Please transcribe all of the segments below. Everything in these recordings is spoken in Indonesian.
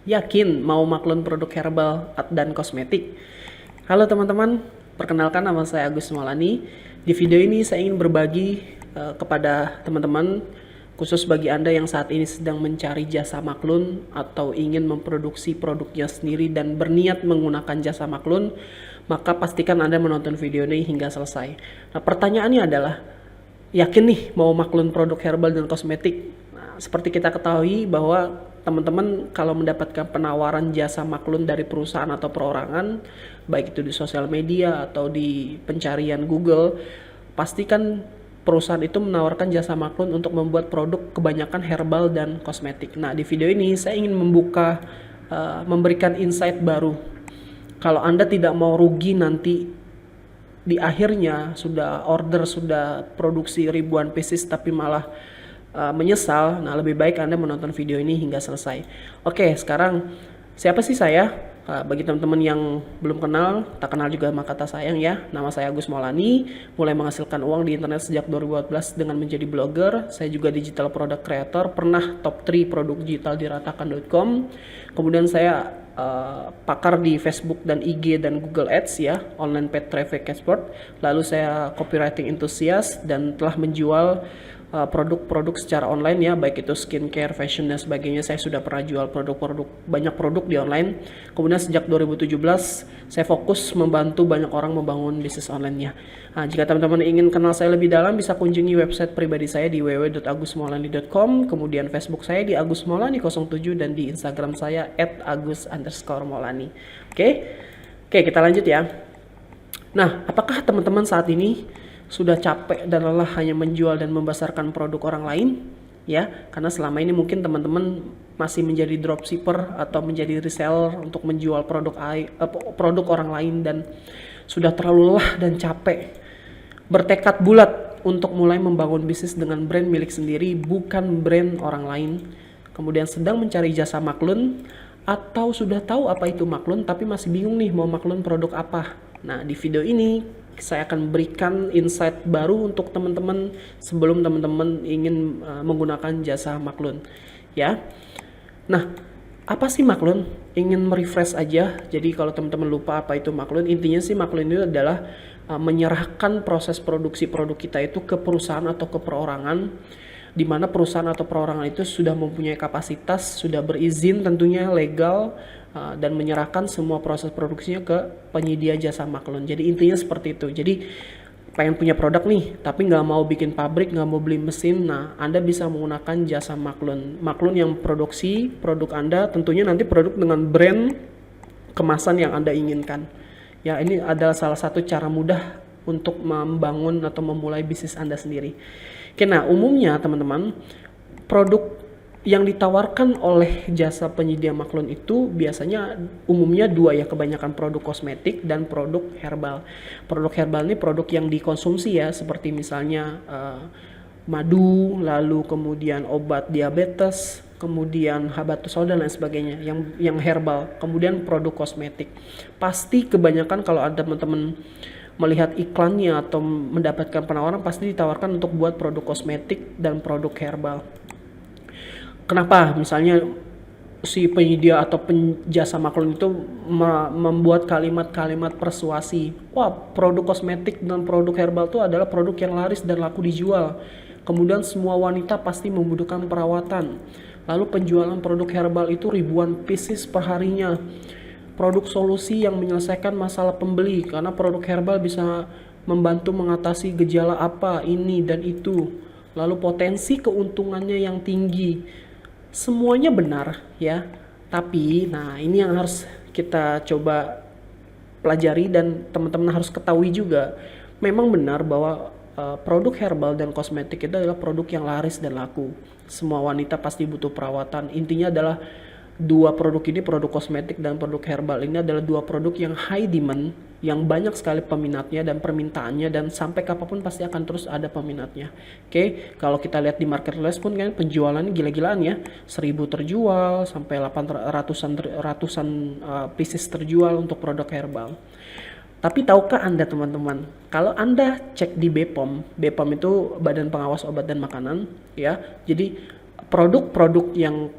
Yakin mau maklun produk herbal dan kosmetik? Halo teman-teman, perkenalkan nama saya Agus Maulani. Di video ini saya ingin berbagi kepada teman-teman, khusus bagi Anda yang saat ini sedang mencari jasa maklun atau ingin memproduksi produknya sendiri dan berniat menggunakan jasa maklun, maka pastikan Anda menonton video ini hingga selesai. Nah, pertanyaannya adalah, yakin nih mau maklun produk herbal dan kosmetik? Nah, seperti kita ketahui bahwa teman-teman kalau mendapatkan penawaran jasa maklun dari perusahaan atau perorangan, baik itu di sosial media atau di pencarian Google, pastikan perusahaan itu menawarkan jasa maklun untuk membuat produk kebanyakan herbal dan kosmetik. Nah, di video ini saya ingin memberikan insight baru. Kalau Anda tidak mau rugi nanti di akhirnya sudah order, sudah produksi ribuan pieces tapi malah menyesal, nah lebih baik Anda menonton video ini hingga selesai. Oke, sekarang siapa sih saya? Bagi teman-teman yang belum kenal, tak kenal juga maka kata sayang ya. Nama saya Agus Maulani, mulai menghasilkan uang di internet sejak 2014 dengan menjadi blogger. Saya juga digital product creator, pernah top 3 produk digital di ratakan.com. Kemudian saya pakar di Facebook dan IG dan Google Ads ya, online paid traffic expert. Lalu saya copywriting enthusiast dan telah menjual produk-produk secara online ya, baik itu skincare, fashion dan sebagainya. Saya sudah pernah jual banyak produk di online. Kemudian sejak 2017 saya fokus membantu banyak orang membangun bisnis online-nya. Nah, jika teman-teman ingin kenal saya lebih dalam, bisa kunjungi website pribadi saya di www.agusmaulani.com, kemudian Facebook saya di agusmaulani07 dan di Instagram saya @agus_maulani. Oke, kita lanjut ya. Nah, apakah teman-teman saat ini sudah capek dan lelah hanya menjual dan membesarkan produk orang lain? Ya, karena selama ini mungkin teman-teman masih menjadi dropshipper atau menjadi reseller untuk menjual produk orang lain dan sudah terlalu lelah dan capek. Bertekad bulat untuk mulai membangun bisnis dengan brand milik sendiri, bukan brand orang lain. Kemudian sedang mencari jasa maklun atau sudah tahu apa itu maklun tapi masih bingung nih mau maklun produk apa. Nah, di video ini saya akan berikan insight baru untuk teman-teman sebelum teman-teman ingin menggunakan jasa maklun ya. Nah, apa sih maklun? Ingin merefresh aja. Jadi kalau teman-teman lupa apa itu maklun, intinya sih maklun itu adalah menyerahkan proses produksi produk kita itu ke perusahaan atau ke perorangan, di mana perusahaan atau perorangan itu sudah mempunyai kapasitas, sudah berizin tentunya legal, dan menyerahkan semua proses produksinya ke penyedia jasa maklun. Jadi intinya seperti itu. Jadi pengen punya produk nih, tapi nggak mau bikin pabrik, nggak mau beli mesin, nah Anda bisa menggunakan jasa maklun. Maklun yang produksi produk Anda, tentunya nanti produk dengan brand kemasan yang Anda inginkan. Ya, ini adalah salah satu cara mudah untuk membangun atau memulai bisnis Anda sendiri. Oke, nah umumnya teman-teman, produk yang ditawarkan oleh jasa penyedia maklun itu biasanya umumnya dua ya, kebanyakan produk kosmetik dan produk herbal. Produk herbal ini produk yang dikonsumsi ya, seperti misalnya madu, lalu kemudian obat diabetes, kemudian habatus sauda dan lain sebagainya, yang herbal. Kemudian produk kosmetik. Pasti kebanyakan kalau ada teman-teman melihat iklannya atau mendapatkan penawaran, pasti ditawarkan untuk buat produk kosmetik dan produk herbal. Kenapa? Misalnya si penyedia atau penjasa maklun itu membuat kalimat-kalimat persuasi. Wah, produk kosmetik dan produk herbal itu adalah produk yang laris dan laku dijual. Kemudian semua wanita pasti membutuhkan perawatan. Lalu penjualan produk herbal itu ribuan pieces per harinya. Produk solusi yang menyelesaikan masalah pembeli, karena produk herbal bisa membantu mengatasi gejala apa, ini dan itu. Lalu potensi keuntungannya yang tinggi. Semuanya benar ya, tapi nah ini yang harus kita coba pelajari dan teman-teman harus ketahui juga. Memang benar bahwa produk herbal dan kosmetik itu adalah produk yang laris dan laku. Semua wanita pasti butuh perawatan. Intinya adalah dua produk ini, produk kosmetik dan produk herbal ini adalah dua produk yang high demand, yang banyak sekali peminatnya dan permintaannya, dan sampai kapanpun pasti akan terus ada peminatnya. Oke, kalau kita lihat di marketplace pun kan penjualannya gila-gilaan ya, 1000 terjual sampai 800-ratusan pieces terjual untuk produk herbal. Tapi tahukah Anda teman-teman, kalau Anda cek di BPOM itu Badan Pengawas Obat dan Makanan ya, jadi produk-produk yang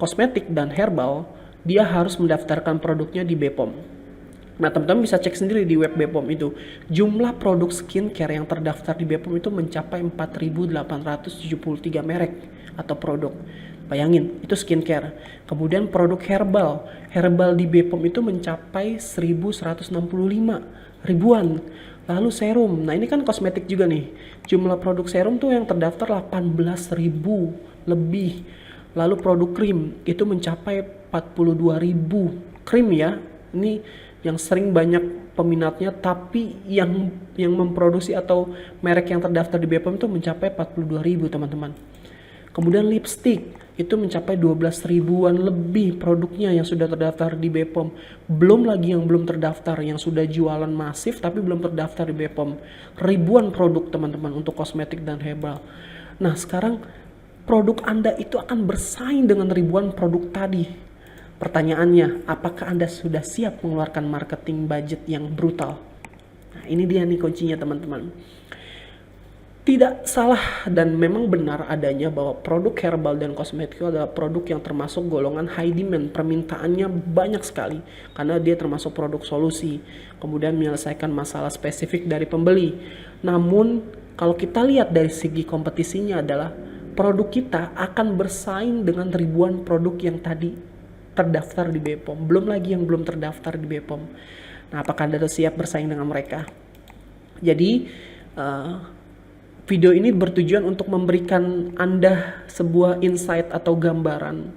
kosmetik dan herbal, dia harus mendaftarkan produknya di BPOM. Nah, teman-teman bisa cek sendiri di web BPOM itu. Jumlah produk skincare yang terdaftar di BPOM itu mencapai 4.873 merek atau produk. Bayangin, itu skincare. Kemudian produk herbal di BPOM itu mencapai 1.165 ribuan. Lalu serum, nah ini kan kosmetik juga nih. Jumlah produk serum tuh yang terdaftar 18.000 lebih. Lalu produk krim itu mencapai 42.000 krim ya. Ini yang sering banyak peminatnya, tapi yang memproduksi atau merek yang terdaftar di BPOM itu mencapai 42.000 teman-teman. Kemudian lipstick itu mencapai 12 ribuan lebih produknya yang sudah terdaftar di BPOM. Belum lagi yang belum terdaftar, yang sudah jualan masif tapi belum terdaftar di BPOM. Ribuan produk teman-teman untuk kosmetik dan herbal. Nah, sekarang produk Anda itu akan bersaing dengan ribuan produk tadi. Pertanyaannya, apakah Anda sudah siap mengeluarkan marketing budget yang brutal? Nah, ini dia nih kuncinya teman-teman. Tidak salah dan memang benar adanya bahwa produk herbal dan kosmetik adalah produk yang termasuk golongan high demand. Permintaannya banyak sekali karena dia termasuk produk solusi, kemudian menyelesaikan masalah spesifik dari pembeli. Namun kalau kita lihat dari segi kompetisinya adalah produk kita akan bersaing dengan ribuan produk yang tadi terdaftar di BPOM, belum lagi yang belum terdaftar di BPOM. Nah, apakah Anda siap bersaing dengan mereka? Jadi video ini bertujuan untuk memberikan Anda sebuah insight atau gambaran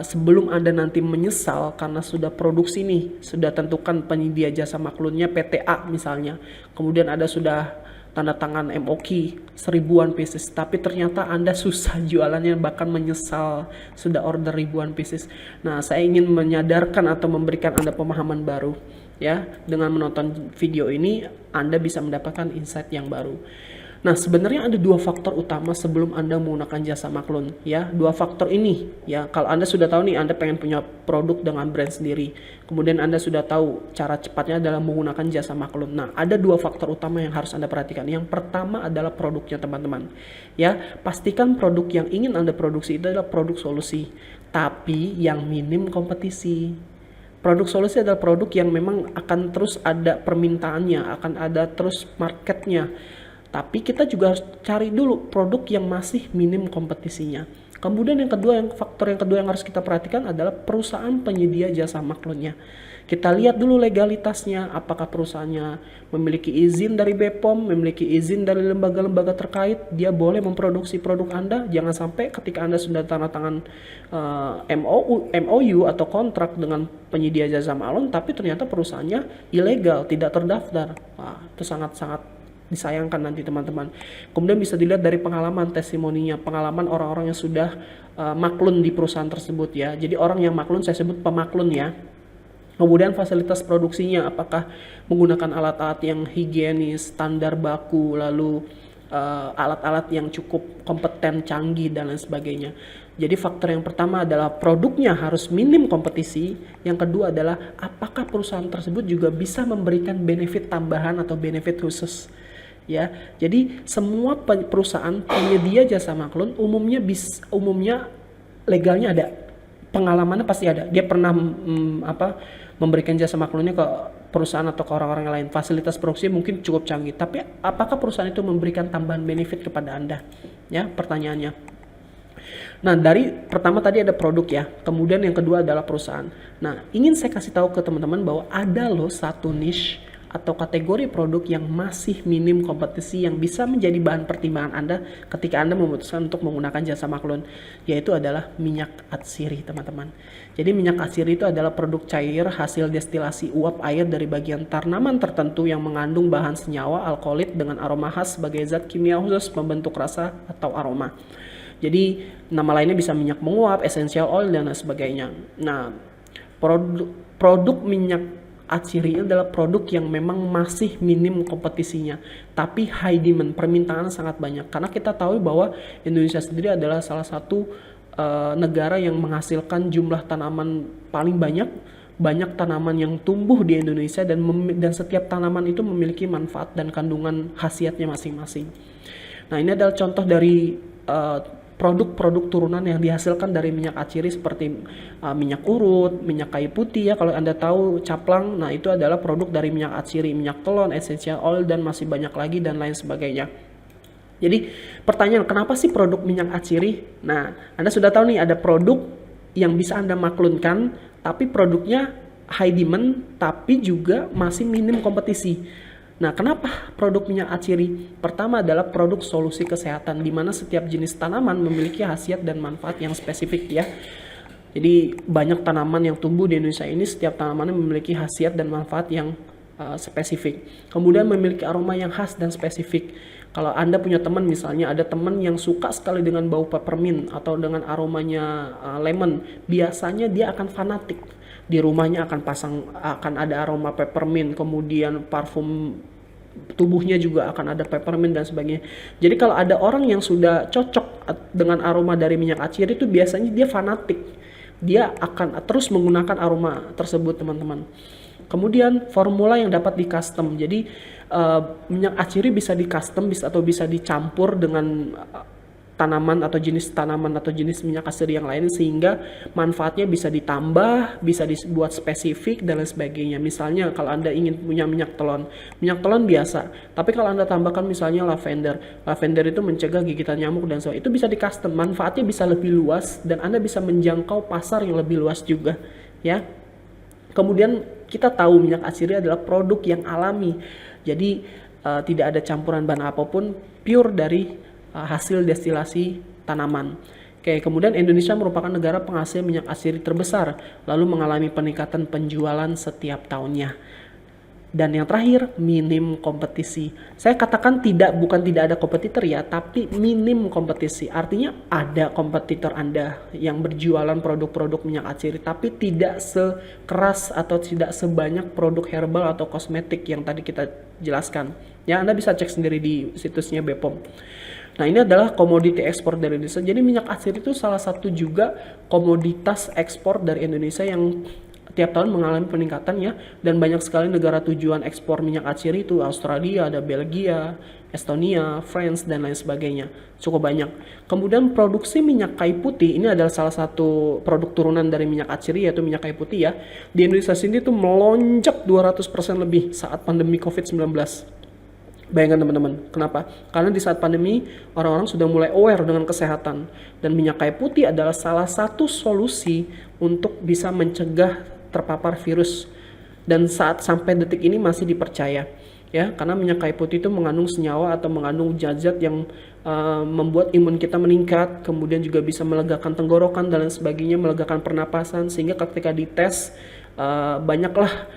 sebelum Anda nanti menyesal karena sudah produksi nih, sudah tentukan penyedia jasa maklunnya PTA misalnya, kemudian Anda sudah tanda tangan MOQ 1000-an pieces, tapi ternyata Anda susah jualannya, bahkan menyesal sudah order ribuan pieces. Nah, saya ingin menyadarkan atau memberikan Anda pemahaman baru ya. Dengan menonton video ini Anda bisa mendapatkan insight yang baru. Nah, sebenarnya ada dua faktor utama sebelum Anda menggunakan jasa maklun ya. Dua faktor ini ya, kalau Anda sudah tahu nih Anda pengen punya produk dengan brand sendiri, kemudian Anda sudah tahu cara cepatnya adalah menggunakan jasa maklun. Nah, ada dua faktor utama yang harus Anda perhatikan. Yang pertama adalah produknya teman-teman ya. Pastikan produk yang ingin Anda produksi itu adalah produk solusi, tapi yang minim kompetisi. Produk solusi adalah produk yang memang akan terus ada permintaannya, akan ada terus marketnya. Tapi kita juga harus cari dulu produk yang masih minim kompetisinya. Kemudian faktor yang kedua yang harus kita perhatikan adalah perusahaan penyedia jasa maklunnya. Kita lihat dulu legalitasnya, apakah perusahaannya memiliki izin dari BPOM, memiliki izin dari lembaga-lembaga terkait, dia boleh memproduksi produk Anda. Jangan sampai ketika Anda sudah tanda tangan MOU atau kontrak dengan penyedia jasa maklun, tapi ternyata perusahaannya ilegal, tidak terdaftar. Wah, itu sangat-sangat disayangkan nanti teman-teman. Kemudian bisa dilihat dari pengalaman testimoninya, pengalaman orang-orang yang sudah maklun di perusahaan tersebut ya. Jadi orang yang maklun saya sebut pemaklun ya. Kemudian fasilitas produksinya, apakah menggunakan alat-alat yang higienis, standar baku, lalu alat-alat yang cukup kompeten, canggih dan lain sebagainya. Jadi faktor yang pertama adalah produknya harus minim kompetisi. Yang kedua adalah apakah perusahaan tersebut juga bisa memberikan benefit tambahan atau benefit khusus. Ya, jadi semua perusahaan penyedia jasa maklun umumnya legalnya ada, pengalamannya pasti ada. Dia pernah memberikan jasa maklunnya ke perusahaan atau ke orang-orang yang lain. Fasilitas produksi mungkin cukup canggih, tapi apakah perusahaan itu memberikan tambahan benefit kepada Anda? Ya, pertanyaannya. Nah, dari pertama tadi ada produk ya, kemudian yang kedua adalah perusahaan. Nah, ingin saya kasih tahu ke teman-teman bahwa ada loh satu niche atau kategori produk yang masih minim kompetisi yang bisa menjadi bahan pertimbangan Anda ketika Anda memutuskan untuk menggunakan jasa maklun, yaitu adalah minyak atsiri teman-teman. Jadi minyak atsiri itu adalah produk cair hasil destilasi uap air dari bagian tanaman tertentu yang mengandung bahan senyawa alkoholit dengan aroma khas sebagai zat kimia khusus membentuk rasa atau aroma. Jadi nama lainnya bisa minyak menguap, essential oil dan lain sebagainya. Nah, produk minyak atsiri adalah produk yang memang masih minim kompetisinya, tapi high demand, permintaan sangat banyak. Karena kita tahu bahwa Indonesia sendiri adalah salah satu negara yang menghasilkan jumlah tanaman paling banyak tanaman yang tumbuh di Indonesia dan setiap tanaman itu memiliki manfaat dan kandungan khasiatnya masing-masing. Nah, ini adalah contoh dari produk-produk turunan yang dihasilkan dari minyak atsiri seperti minyak urut, minyak kayu putih ya, kalau Anda tahu caplang, nah itu adalah produk dari minyak atsiri, minyak telon, essential oil, dan masih banyak lagi dan lain sebagainya. Jadi pertanyaan, kenapa sih produk minyak atsiri? Nah, Anda sudah tahu nih ada produk yang bisa Anda maklunkan, tapi produknya high demand, tapi juga masih minim kompetisi. Nah, kenapa produk minyak atsiri? Pertama adalah produk solusi kesehatan, di mana setiap jenis tanaman memiliki khasiat dan manfaat yang spesifik ya. Jadi banyak tanaman yang tumbuh di Indonesia ini, setiap tanamannya memiliki khasiat dan manfaat yang spesifik. Kemudian memiliki aroma yang khas dan spesifik. Kalau Anda punya teman, misalnya ada teman yang suka sekali dengan bau peppermint atau dengan aromanya lemon, biasanya dia akan fanatik. Di rumahnya akan ada aroma peppermint, kemudian parfum tubuhnya juga akan ada peppermint dan sebagainya. Jadi kalau ada orang yang sudah cocok dengan aroma dari minyak atsiri itu biasanya dia fanatik. Dia akan terus menggunakan aroma tersebut, teman-teman. Kemudian formula yang dapat di custom. Jadi minyak atsiri bisa di custom atau bisa dicampur dengan tanaman atau jenis tanaman atau jenis minyak atsiri yang lain, sehingga manfaatnya bisa ditambah, bisa dibuat spesifik dan lain sebagainya. Misalnya kalau Anda ingin punya minyak telon biasa, tapi kalau Anda tambahkan misalnya lavender itu mencegah gigitan nyamuk dan sebagainya, itu bisa di custom, manfaatnya bisa lebih luas dan Anda bisa menjangkau pasar yang lebih luas juga ya. Kemudian kita tahu minyak atsiri adalah produk yang alami, jadi tidak ada campuran bahan apapun, pure dari hasil destilasi tanaman. Oke, kemudian Indonesia merupakan negara penghasil minyak atsiri terbesar, lalu mengalami peningkatan penjualan setiap tahunnya. Dan yang terakhir, minim kompetisi. Saya katakan bukan tidak ada kompetitor ya, tapi minim kompetisi. Artinya ada kompetitor Anda yang berjualan produk-produk minyak atsiri, tapi tidak sekeras atau tidak sebanyak produk herbal atau kosmetik yang tadi kita jelaskan. Ya, Anda bisa cek sendiri di situsnya BPOM. Nah, ini adalah komoditi ekspor dari Indonesia. Jadi minyak atsiri itu salah satu juga komoditas ekspor dari Indonesia yang tiap tahun mengalami peningkatan ya, dan banyak sekali negara tujuan ekspor minyak atsiri itu Australia, ada Belgia, Estonia, France, dan lain sebagainya. Cukup banyak. Kemudian produksi minyak kayu putih ini adalah salah satu produk turunan dari minyak atsiri, yaitu minyak kayu putih ya. Di Indonesia sendiri itu melonjak 200% lebih saat pandemi COVID-19. Bayangkan teman-teman, kenapa? Karena di saat pandemi orang-orang sudah mulai aware dengan kesehatan, dan minyak kayu putih adalah salah satu solusi untuk bisa mencegah terpapar virus, dan saat sampai detik ini masih dipercaya ya, karena minyak kayu putih itu mengandung senyawa atau mengandung zat-zat yang membuat imun kita meningkat, kemudian juga bisa melegakan tenggorokan dan lain sebagainya, melegakan pernapasan, sehingga ketika dites banyaklah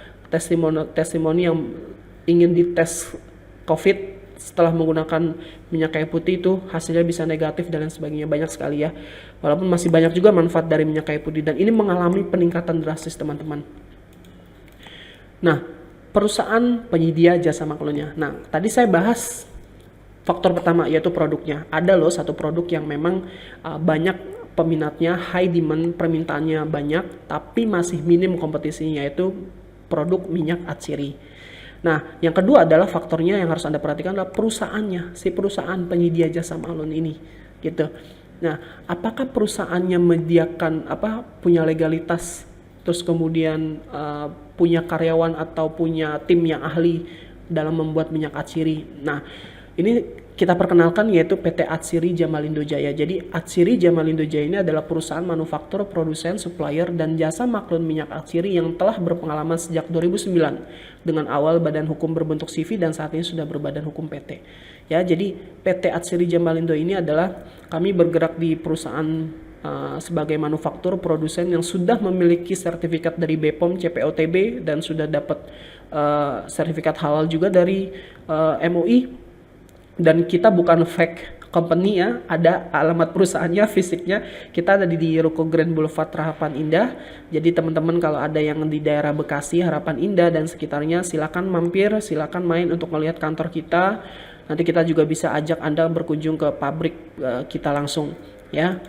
testimoni yang ingin dites COVID setelah menggunakan minyak kayu putih itu hasilnya bisa negatif dan lain sebagainya, banyak sekali ya. Walaupun masih banyak juga manfaat dari minyak kayu putih, dan ini mengalami peningkatan drastis teman-teman. Nah, perusahaan penyedia jasa maklunnya. Nah, tadi saya bahas faktor pertama yaitu produknya. Ada loh satu produk yang memang banyak peminatnya, high demand, permintaannya banyak, tapi masih minim kompetisinya, yaitu produk minyak atsiri. Nah, yang kedua adalah faktornya yang harus Anda perhatikan adalah perusahaannya, si perusahaan penyedia jasa maklun ini, gitu. Nah, apakah perusahaannya menyediakan punya legalitas, terus kemudian punya karyawan atau punya tim yang ahli dalam membuat minyak atsiri. Nah, ini kita perkenalkan yaitu PT Atsiri Jamalindo Jaya. Jadi Atsiri Jamalindo Jaya ini adalah perusahaan manufaktur, produsen, supplier, dan jasa maklun minyak atsiri yang telah berpengalaman sejak 2009 dengan awal badan hukum berbentuk CV dan saat ini sudah berbadan hukum PT. Ya, jadi PT Atsiri Jamalindo ini adalah kami bergerak di perusahaan sebagai manufaktur produsen yang sudah memiliki sertifikat dari BPOM CPOTB dan sudah dapat sertifikat halal juga dari MUI. Dan kita bukan fake company ya, ada alamat perusahaannya, fisiknya. Kita ada di Ruko Grand Boulevard Harapan Indah. Jadi teman-teman kalau ada yang di daerah Bekasi, Harapan Indah dan sekitarnya, silakan mampir, silakan main untuk melihat kantor kita. Nanti kita juga bisa ajak Anda berkunjung ke pabrik kita langsung ya.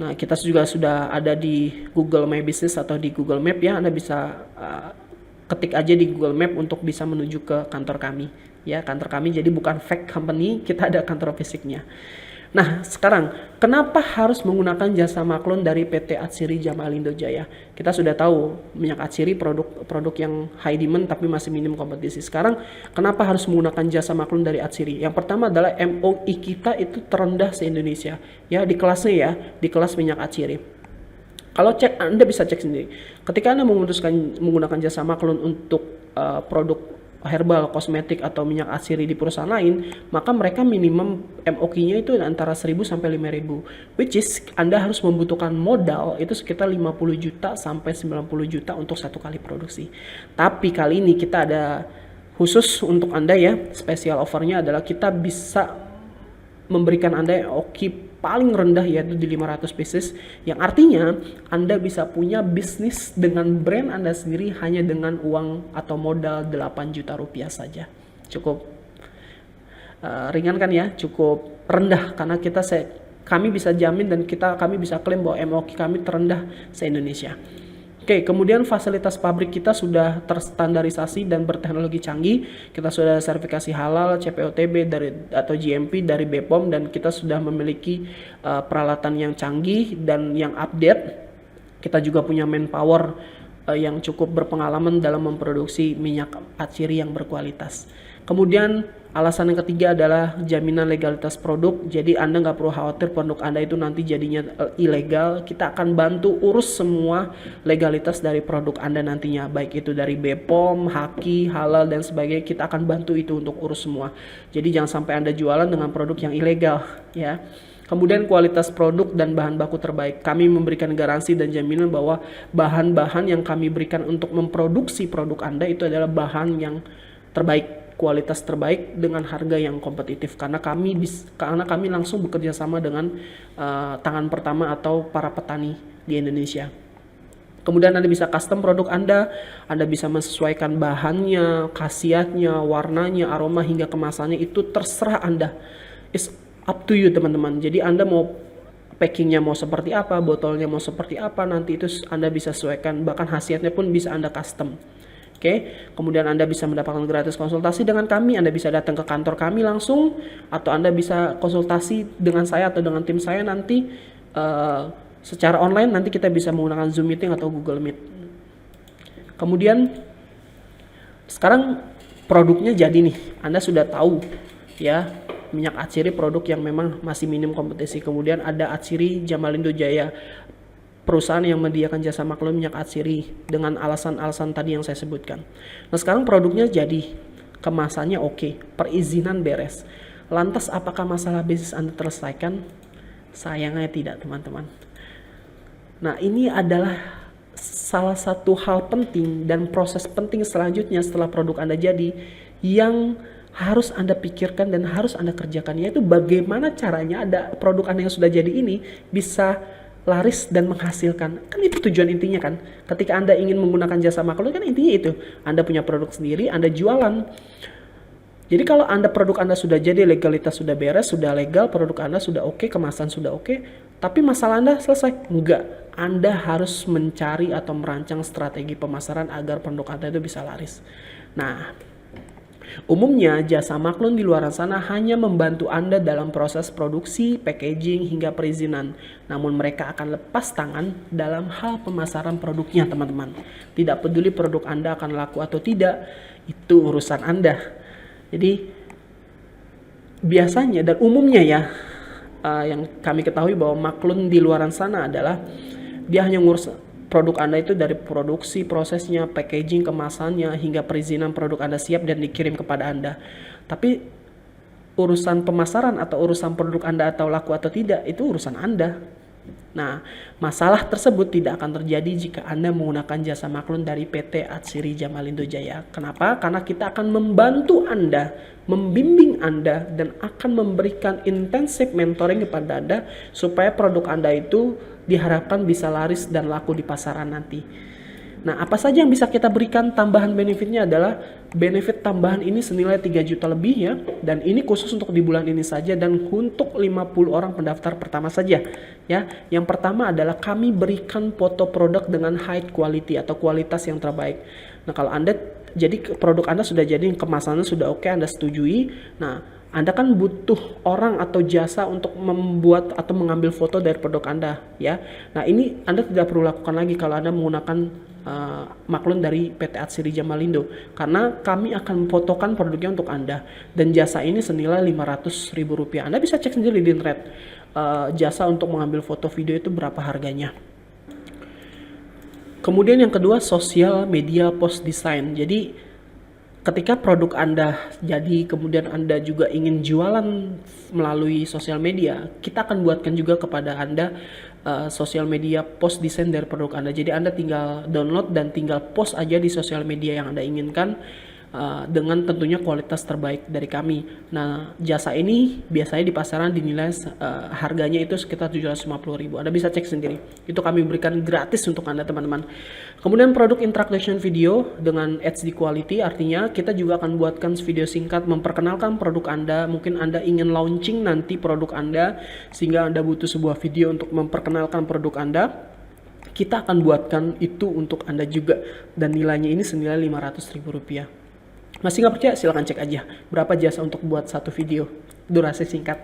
Nah, kita juga sudah ada di Google My Business atau di Google Map ya. Anda bisa ketik aja di Google Map untuk bisa menuju ke kantor kami. Ya, kantor kami jadi bukan fake company, kita ada kantor fisiknya. Nah, sekarang kenapa harus menggunakan jasa maklun dari PT Atsiri Jamalindo Jaya? Kita sudah tahu minyak atsiri produk yang high demand tapi masih minim kompetisi. Sekarang kenapa harus menggunakan jasa maklun dari Atsiri? Yang pertama adalah MOI kita itu terendah se-Indonesia. Ya, di kelasnya ya, di kelas minyak atsiri. Kalau cek, Anda bisa cek sendiri. Ketika Anda memutuskan menggunakan jasa maklun untuk produk herbal, kosmetik, atau minyak atsiri di perusahaan lain, maka mereka minimum MOQ-nya itu antara 1.000 sampai 5.000, which is Anda harus membutuhkan modal itu sekitar 50 juta sampai 90 juta untuk satu kali produksi. Tapi kali ini kita ada khusus untuk Anda ya, spesial offernya adalah kita bisa memberikan Anda MOQ paling rendah yaitu di 500 pieces, yang artinya Anda bisa punya bisnis dengan brand Anda sendiri hanya dengan uang atau modal 8 juta rupiah saja. Cukup ringan kan ya, cukup rendah karena kami bisa jamin dan kami bisa klaim bahwa MOQ kami terendah se-Indonesia. Oke, kemudian fasilitas pabrik kita sudah terstandarisasi dan berteknologi canggih. Kita sudah sertifikasi halal, CPOTB atau GMP dari BPOM, dan kita sudah memiliki peralatan yang canggih dan yang update. Kita juga punya manpower yang cukup berpengalaman dalam memproduksi minyak atsiri yang berkualitas. Kemudian alasan yang ketiga adalah jaminan legalitas produk. Jadi Anda nggak perlu khawatir produk Anda itu nanti jadinya ilegal. Kita akan bantu urus semua legalitas dari produk Anda nantinya, baik itu dari BPOM, Haki, halal dan sebagainya. Kita akan bantu itu untuk urus semua. Jadi jangan sampai Anda jualan dengan produk yang ilegal ya. Kemudian kualitas produk dan bahan baku terbaik. Kami memberikan garansi dan jaminan bahwa bahan-bahan yang kami berikan untuk memproduksi produk Anda itu adalah bahan yang terbaik, kualitas terbaik dengan harga yang kompetitif, karena kami langsung bekerja sama dengan tangan pertama atau para petani di Indonesia. Kemudian Anda bisa custom produk Anda bisa menyesuaikan bahannya, khasiatnya, warnanya, aroma hingga kemasannya, itu terserah Anda. It's up to you teman-teman. Jadi Anda mau packingnya mau seperti apa, botolnya mau seperti apa, nanti itu Anda bisa sesuaikan, bahkan khasiatnya pun bisa Anda custom. Oke, kemudian Anda bisa mendapatkan gratis konsultasi dengan kami. Anda bisa datang ke kantor kami langsung, atau Anda bisa konsultasi dengan saya atau dengan tim saya nanti secara online. Nanti kita bisa menggunakan Zoom meeting atau Google Meet. Kemudian sekarang produknya jadi nih, Anda sudah tahu ya, minyak atsiri produk yang memang masih minim kompetisi. Kemudian ada Atsiri Jamalindo Jaya, perusahaan yang menyediakan jasa maklun minyak atsiri dengan alasan-alasan tadi yang saya sebutkan. Nah sekarang produknya jadi, kemasannya oke, perizinan beres. Lantas apakah masalah bisnis Anda terselesaikan? Sayangnya tidak teman-teman. Nah ini adalah salah satu hal penting dan proses penting selanjutnya setelah produk Anda jadi, yang harus Anda pikirkan dan harus Anda kerjakan, yaitu bagaimana caranya ada produk Anda yang sudah jadi ini bisa laris dan menghasilkan. Kan itu tujuan intinya kan. Ketika Anda ingin menggunakan jasa maklun kan intinya itu. Anda punya produk sendiri, Anda jualan. Jadi kalau produk Anda sudah jadi, legalitas sudah beres, sudah legal, produk Anda sudah oke, kemasan sudah oke, tapi masalah Anda selesai? Enggak. Anda harus mencari atau merancang strategi pemasaran agar produk Anda itu bisa laris. Nah, umumnya jasa maklun di luar sana hanya membantu Anda dalam proses produksi, packaging, hingga perizinan. Namun mereka akan lepas tangan dalam hal pemasaran produknya teman-teman. Tidak peduli produk Anda akan laku atau tidak, itu urusan Anda. Jadi biasanya dan umumnya ya, yang kami ketahui bahwa maklun di luar sana adalah dia hanya ngurus produk Anda itu dari produksi, prosesnya, packaging, kemasannya, hingga perizinan produk Anda siap dan dikirim kepada Anda. Tapi urusan pemasaran atau urusan produk Anda atau laku atau tidak, itu urusan Anda. Nah, masalah tersebut tidak akan terjadi jika Anda menggunakan jasa maklun dari PT Atsiri Jamalindo Jaya. Kenapa? Karena kita akan membantu Anda, membimbing Anda, dan akan memberikan intensif mentoring kepada Anda supaya produk Anda itu diharapkan bisa laris dan laku di pasaran nanti. Nah, apa saja yang bisa kita berikan? Tambahan benefitnya adalah benefit tambahan ini senilai 3 juta lebih ya, dan ini khusus untuk di bulan ini saja dan untuk 50 orang pendaftar pertama saja ya. Yang pertama adalah kami berikan foto produk dengan high quality atau kualitas yang terbaik. Nah, kalau Anda jadi produk Anda sudah jadi, kemasannya sudah oke, Anda setujui. Nah, Anda kan butuh orang atau jasa untuk membuat atau mengambil foto dari produk Anda, ya. Nah, ini Anda tidak perlu lakukan lagi kalau Anda menggunakan maklun dari PT Atsiri Jamalindo, karena kami akan memfotokan produknya untuk Anda, dan jasa ini senilai Rp500.000. Anda bisa cek sendiri di internet, jasa untuk mengambil foto video itu berapa harganya. Kemudian yang kedua, sosial media post design. Jadi ketika produk Anda jadi, kemudian Anda juga ingin jualan melalui sosial media, kita akan buatkan juga kepada Anda sosial media post design dari produk Anda. Jadi Anda tinggal download dan tinggal post aja di sosial media yang Anda inginkan, dengan tentunya kualitas terbaik dari kami. Nah, jasa ini biasanya di pasaran dinilai harganya itu sekitar Rp750.000. Anda bisa cek sendiri. Itu kami berikan gratis untuk Anda, teman-teman. Kemudian produk introduction video dengan HD quality, artinya kita juga akan buatkan video singkat memperkenalkan produk Anda. Mungkin Anda ingin launching nanti produk Anda, sehingga Anda butuh sebuah video untuk memperkenalkan produk Anda. Kita akan buatkan itu untuk Anda juga, dan nilainya ini senilai Rp500.000. Masih nggak percaya? Silahkan cek aja berapa jasa untuk buat satu video durasi singkat.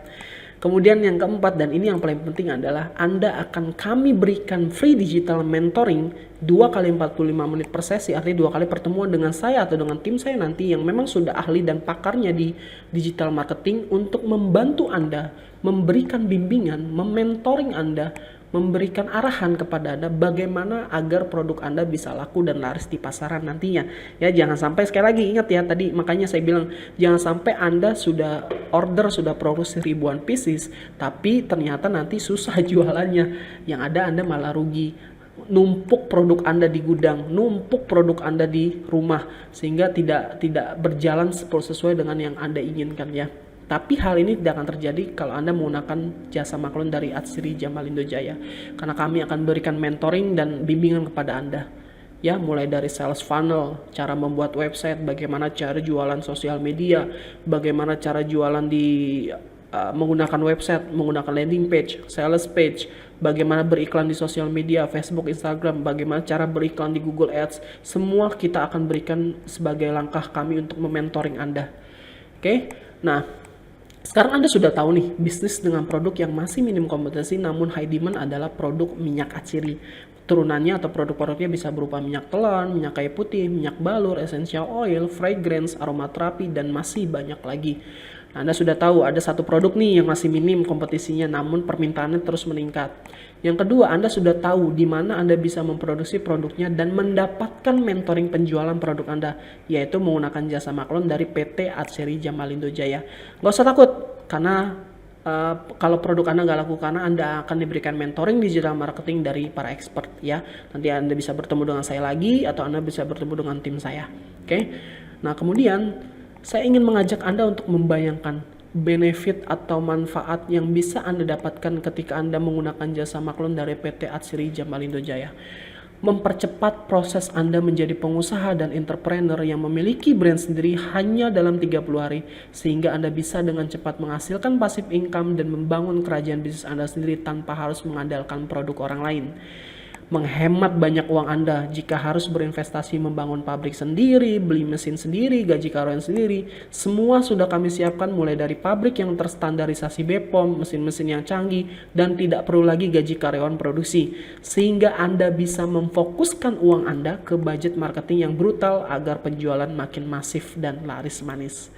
Kemudian yang keempat, dan ini yang paling penting adalah Anda akan kami berikan free digital mentoring 2 kali 45 menit per sesi, artinya 2 kali pertemuan dengan saya atau dengan tim saya nanti yang memang sudah ahli dan pakarnya di digital marketing untuk membantu Anda, memberikan bimbingan, mementoring Anda, memberikan arahan kepada Anda bagaimana agar produk Anda bisa laku dan laris di pasaran nantinya. Ya, jangan sampai, sekali lagi ingat ya, tadi makanya saya bilang jangan sampai Anda sudah order, sudah produksi ribuan pieces tapi ternyata nanti susah jualannya. Yang ada Anda malah rugi. Numpuk produk Anda di gudang, numpuk produk Anda di rumah, sehingga tidak berjalan sesuai dengan yang Anda inginkan, ya. Tapi hal ini tidak akan terjadi kalau Anda menggunakan jasa maklun dari Atsiri Jamalindo Jaya, karena kami akan berikan mentoring dan bimbingan kepada Anda, ya, mulai dari sales funnel, cara membuat website, bagaimana cara jualan sosial media, bagaimana cara jualan di menggunakan website, menggunakan landing page, sales page, bagaimana beriklan di sosial media, Facebook, Instagram, bagaimana cara beriklan di Google Ads. Semua kita akan berikan sebagai langkah kami untuk mementoring Anda. Oke? Nah, sekarang Anda sudah tahu nih, bisnis dengan produk yang masih minim kompetensi namun high demand adalah produk minyak Atsiri. Turunannya atau produk-produknya bisa berupa minyak telon, minyak kayu putih, minyak balur, essential oil, fragrance, aromaterapi, dan masih banyak lagi. Nah, Anda sudah tahu ada satu produk nih yang masih minim kompetisinya namun permintaannya terus meningkat. Yang kedua, Anda sudah tahu di mana Anda bisa memproduksi produknya dan mendapatkan mentoring penjualan produk Anda, yaitu menggunakan jasa maklun dari PT Atsiri Jamalindo Jaya. Gak usah takut, karena kalau produk Anda nggak laku, karena Anda akan diberikan mentoring digital marketing dari para expert, ya. Nanti Anda bisa bertemu dengan saya lagi atau Anda bisa bertemu dengan tim saya. Oke. Nah, kemudian saya ingin mengajak Anda untuk membayangkan benefit atau manfaat yang bisa Anda dapatkan ketika Anda menggunakan jasa maklun dari PT Atsiri Jamalindo Jaya. Mempercepat proses Anda menjadi pengusaha dan entrepreneur yang memiliki brand sendiri hanya dalam 30 hari, sehingga Anda bisa dengan cepat menghasilkan passive income dan membangun kerajaan bisnis Anda sendiri tanpa harus mengandalkan produk orang lain. Menghemat banyak uang Anda jika harus berinvestasi membangun pabrik sendiri, beli mesin sendiri, gaji karyawan sendiri. Semua sudah kami siapkan, mulai dari pabrik yang terstandarisasi BPOM, mesin-mesin yang canggih, dan tidak perlu lagi gaji karyawan produksi. Sehingga Anda bisa memfokuskan uang Anda ke budget marketing yang brutal agar penjualan makin masif dan laris manis.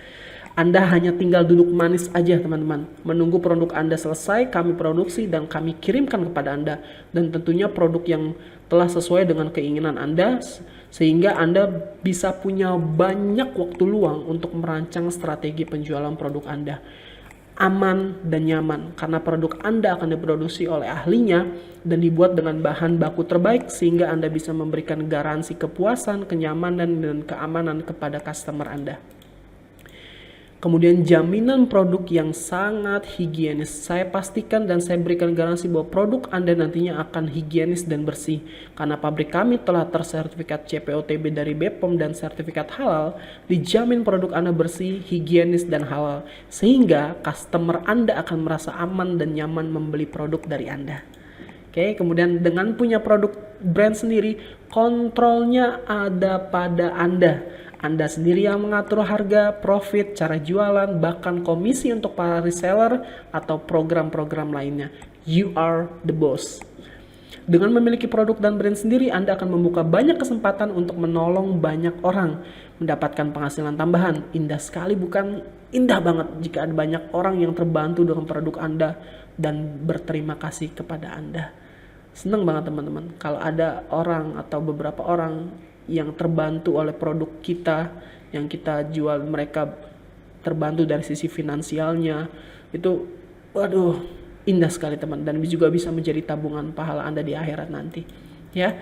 Anda hanya tinggal duduk manis aja, teman-teman, menunggu produk Anda selesai, kami produksi dan kami kirimkan kepada Anda, dan tentunya produk yang telah sesuai dengan keinginan Anda, sehingga Anda bisa punya banyak waktu luang untuk merancang strategi penjualan produk Anda. Aman dan nyaman, karena produk Anda akan diproduksi oleh ahlinya dan dibuat dengan bahan baku terbaik, sehingga Anda bisa memberikan garansi kepuasan, kenyamanan, dan keamanan kepada customer Anda. Kemudian jaminan produk yang sangat higienis. Saya pastikan dan saya berikan garansi bahwa produk Anda nantinya akan higienis dan bersih. Karena pabrik kami telah tersertifikat CPOTB dari BPOM dan sertifikat halal, dijamin produk Anda bersih, higienis, dan halal. Sehingga customer Anda akan merasa aman dan nyaman membeli produk dari Anda. Oke, kemudian dengan punya produk brand sendiri, kontrolnya ada pada Anda. Anda sendiri yang mengatur harga, profit, cara jualan, bahkan komisi untuk para reseller atau program-program lainnya. You are the boss. Dengan memiliki produk dan brand sendiri, Anda akan membuka banyak kesempatan untuk menolong banyak orang, mendapatkan penghasilan tambahan. Indah sekali, bukan? Indah banget jika ada banyak orang yang terbantu dengan produk Anda dan berterima kasih kepada Anda. Seneng banget teman-teman kalau ada orang atau beberapa orang yang terbantu oleh produk kita yang kita jual, mereka terbantu dari sisi finansialnya. Itu waduh, indah sekali teman, dan juga bisa menjadi tabungan pahala Anda di akhirat nanti ya.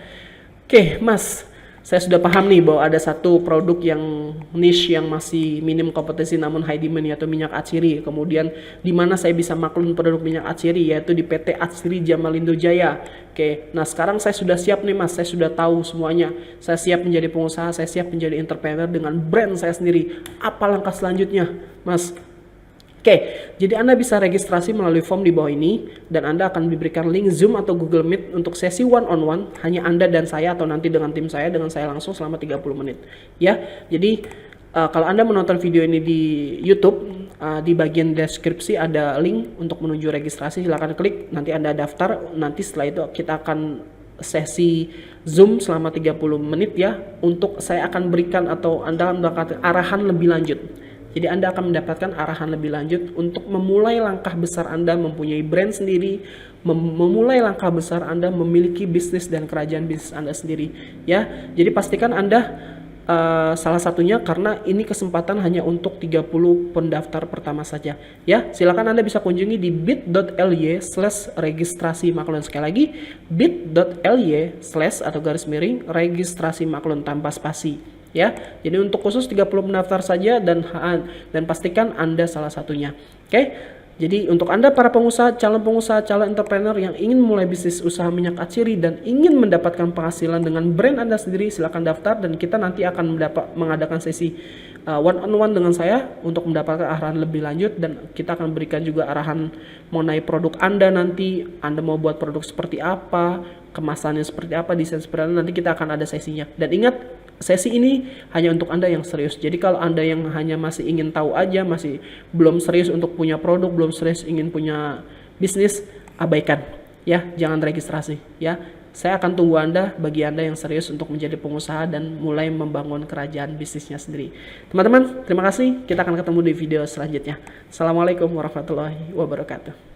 Oke Mas, saya sudah paham nih bahwa ada satu produk yang niche yang masih minim kompetisi namun high demand, yaitu minyak atsiri. Kemudian di mana saya bisa maklun produk minyak atsiri, yaitu di PT Atsiri Jamalindo Jaya. Oke, nah sekarang saya sudah siap nih Mas, saya sudah tahu semuanya. Saya siap menjadi pengusaha, saya siap menjadi entrepreneur dengan brand saya sendiri. Apa langkah selanjutnya Mas? Oke, jadi Anda bisa registrasi melalui form di bawah ini, dan Anda akan diberikan link Zoom atau Google Meet untuk sesi one-on-one, hanya Anda dan saya atau nanti dengan tim saya, dengan saya langsung selama 30 menit. Ya, jadi kalau Anda menonton video ini di YouTube, di bagian deskripsi ada link untuk menuju registrasi, silahkan klik, nanti Anda daftar, nanti setelah itu kita akan sesi Zoom selama 30 menit ya, untuk saya akan berikan atau Anda akan mendapatkan arahan lebih lanjut. Jadi Anda akan mendapatkan arahan lebih lanjut untuk memulai langkah besar Anda mempunyai brand sendiri, memulai langkah besar Anda memiliki bisnis dan kerajaan bisnis Anda sendiri ya. Jadi pastikan Anda salah satunya, karena ini kesempatan hanya untuk 30 pendaftar pertama saja ya. Silakan Anda bisa kunjungi di bit.ly/registrasi maklun. Sekali lagi, bit.ly/ atau garis miring registrasi maklun tanpa spasi ya. Jadi untuk khusus 30 pendaftar saja, dan pastikan Anda salah satunya. Oke. Jadi untuk Anda para pengusaha, calon entrepreneur yang ingin mulai bisnis usaha minyak atsiri dan ingin mendapatkan penghasilan dengan brand Anda sendiri, silakan daftar, dan kita nanti akan mengadakan sesi one-on-one dengan saya untuk mendapatkan arahan lebih lanjut, dan kita akan berikan juga arahan mengenai produk Anda nanti. Anda mau buat produk seperti apa, kemasannya seperti apa, desain seperti apa, nanti kita akan ada sesinya. Dan ingat, sesi ini hanya untuk Anda yang serius. Jadi kalau Anda yang hanya masih ingin tahu aja, masih belum serius untuk punya produk, belum serius ingin punya bisnis, abaikan ya, jangan registrasi ya. Saya akan tunggu Anda, bagi Anda yang serius untuk menjadi pengusaha dan mulai membangun kerajaan bisnisnya sendiri. Teman-teman, terima kasih. Kita akan ketemu di video selanjutnya. Assalamualaikum warahmatullahi wabarakatuh.